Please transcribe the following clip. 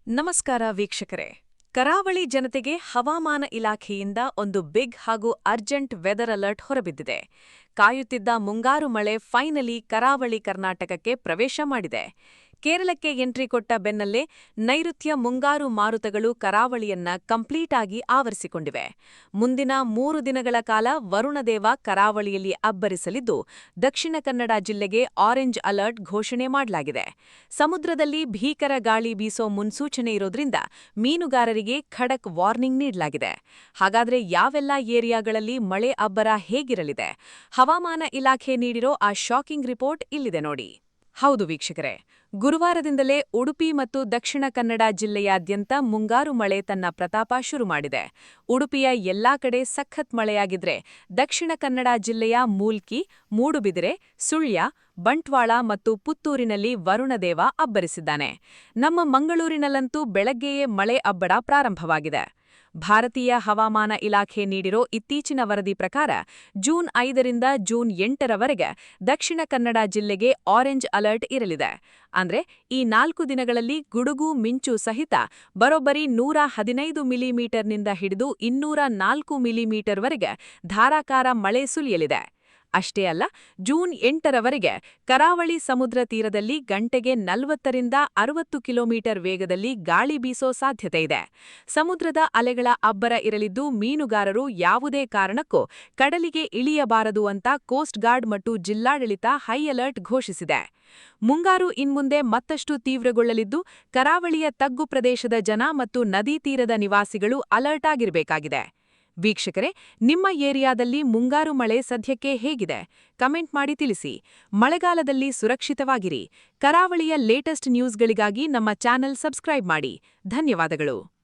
ನಮಸ್ಕಾರ ವೀಕ್ಷಕರೇ. ಕರಾವಳಿ ಜನತೆಗೆ ಹವಾಮಾನ ಇಲಾಖೆಯಿಂದ ಒಂದು ಬಿಗ್ ಹಾಗೂ ಅರ್ಜೆಂಟ್ ವೆದರ್ ಅಲರ್ಟ್ ಹೊರಬಿದ್ದಿದೆ. ಕಾಯುತ್ತಿದ್ದ ಮುಂಗಾರು ಮಳೆ ಫೈನಲಿ ಕರಾವಳಿ ಕರ್ನಾಟಕಕ್ಕೆ ಪ್ರವೇಶ ಮಾಡಿದೆ. ಕೇರಳಕ್ಕೆ ಎಂಟ್ರಿ ಕೊಟ್ಟ ಬೆನ್ನಲ್ಲೇ ನೈಋತ್ಯ ಮುಂಗಾರು ಮಾರುತಗಳು ಕರಾವಳಿಯನ್ನ ಕಂಪ್ಲೀಟ್ ಆಗಿ ಆವರಿಸಿಕೊಂಡಿವೆ. ಮುಂದಿನ 3 ದಿನಗಳ ಕಾಲ ವರುಣದೇವ ಕರಾವಳಿಯಲ್ಲಿ ಅಬ್ಬರಿಸಲಿದ್ದು, ದಕ್ಷಿಣ ಕನ್ನಡ ಜಿಲ್ಲೆಗೆ ಆರೆಂಜ್ ಅಲರ್ಟ್ ಘೋಷಣೆ ಮಾಡಲಾಗಿದೆ. ಸಮುದ್ರದಲ್ಲಿ ಭೀಕರ ಗಾಳಿ ಬೀಸೋ ಮುನ್ಸೂಚನೆ ಇರೋದ್ರಿಂದ ಮೀನುಗಾರರಿಗೆ ಖಡಕ್ ವಾರ್ನಿಂಗ್ ನೀಡಲಾಗಿದೆ. ಹಾಗಾದ್ರೆ ಯಾವೆಲ್ಲ ಏರಿಯಾಗಳಲ್ಲಿ ಮಳೆ ಅಬ್ಬರ ಹೇಗಿರಲಿದೆ? ಹವಾಮಾನ ಇಲಾಖೆ ನೀಡಿರೋ ಆ ಶಾಕಿಂಗ್ ರಿಪೋರ್ಟ್ ಇಲ್ಲಿದೆ ನೋಡಿ. ಹೌದು ವೀಕ್ಷಕರೇ, ಗುರುವಾರದಿಂದಲೇ ಉಡುಪಿ ಮತ್ತು ದಕ್ಷಿಣ ಕನ್ನಡ ಜಿಲ್ಲೆಯಾದ್ಯಂತ ಮುಂಗಾರು ಮಳೆ ತನ್ನ ಪ್ರತಾಪ ಶುರು ಮಾಡಿದೆ. ಉಡುಪಿಯ ಎಲ್ಲಾ ಕಡೆ ಸಖತ್ ಮಳೆಯಾಗಿದ್ರೆ, ದಕ್ಷಿಣ ಕನ್ನಡ ಜಿಲ್ಲೆಯ ಮೂಲ್ಕಿ, ಮೂಡುಬಿದಿರೆ, ಸುಳ್ಯ, ಬಂಟ್ವಾಳ ಮತ್ತು ಪುತ್ತೂರಿನಲ್ಲಿ ವರುಣದೇವ ಅಬ್ಬರಿಸಿದ್ದಾನೆ. ನಮ್ಮ ಮಂಗಳೂರಿನಲ್ಲಂತೂ ಬೆಳಗ್ಗೆಯೇ ಮಳೆ ಅಬ್ಬರ ಪ್ರಾರಂಭವಾಗಿದೆ. ಭಾರತೀಯ ಹವಾಮಾನ ಇಲಾಖೆ ನೀಡಿರೋ ಇತ್ತೀಚಿನ ವರದಿ ಪ್ರಕಾರ ಜೂನ್ 5ರಿಂದ ಜೂನ್ 8ರವರೆಗೆ ದಕ್ಷಿಣ ಕನ್ನಡ ಜಿಲ್ಲೆಗೆ ಆರೆಂಜ್ ಅಲರ್ಟ್ ಇರಲಿದೆ. ಅಂದ್ರೆ ಈ 4 ದಿನಗಳಲ್ಲಿ ಗುಡುಗು ಮಿಂಚು ಸಹಿತ ಬರೋಬ್ಬರಿ 115 ಮಿಲಿಮೀಟರ್ನಿಂದ ಹಿಡಿದು 204 ಮಿಲಿಮೀಟರ್ವರೆಗೆ ಧಾರಾಕಾರ ಮಳೆ ಸುರಿಯಲಿದೆ. ಅಷ್ಟೇ ಅಲ್ಲ, ಜೂನ್ 8ರವರೆಗೆ ಕರಾವಳಿ ಸಮುದ್ರ ತೀರದಲ್ಲಿ ಗಂಟೆಗೆ 40ರಿಂದ 60 ಕಿಲೋಮೀಟರ್ ವೇಗದಲ್ಲಿ ಗಾಳಿ ಬೀಸೋ ಸಾಧ್ಯತೆಯಿದೆ. ಸಮುದ್ರದ ಅಲೆಗಳ ಅಬ್ಬರ ಇರಲಿದ್ದು, ಮೀನುಗಾರರು ಯಾವುದೇ ಕಾರಣಕ್ಕೂ ಕಡಲಿಗೆ ಇಳಿಯಬಾರದು ಅಂತ ಕೋಸ್ಟ್ ಗಾರ್ಡ್ ಮತ್ತು ಜಿಲ್ಲಾಡಳಿತ ಹೈ ಅಲರ್ಟ್ ಘೋಷಿಸಿದೆ. ಮುಂಗಾರು ಇನ್ಮುಂದೆ ಮತ್ತಷ್ಟು ತೀವ್ರಗೊಳ್ಳಲಿದ್ದು, ಕರಾವಳಿಯ ತಗ್ಗು ಪ್ರದೇಶದ ಜನ ಮತ್ತು ನದಿ ತೀರದ ನಿವಾಸಿಗಳು ಅಲರ್ಟ್ ಆಗಿರಬೇಕಾಗಿದೆ. ವೀಕ್ಷಕರೇ, ನಿಮ್ಮ ಏರಿಯಾದಲ್ಲಿ ಮುಂಗಾರು ಮಳೆ ಸದ್ಯಕ್ಕೆ ಹೇಗಿದೆ? ಕಮೆಂಟ್ ಮಾಡಿ ತಿಳಿಸಿ. ಮಳೆಗಾಲದಲ್ಲಿ ಸುರಕ್ಷಿತವಾಗಿರಿ. ಕರಾವಳಿಯ ಲೇಟೆಸ್ಟ್ ನ್ಯೂಸ್ಗಳಿಗಾಗಿ ನಮ್ಮ ಚಾನೆಲ್ ಸಬ್ಸ್ಕ್ರೈಬ್ ಮಾಡಿ. ಧನ್ಯವಾದಗಳು.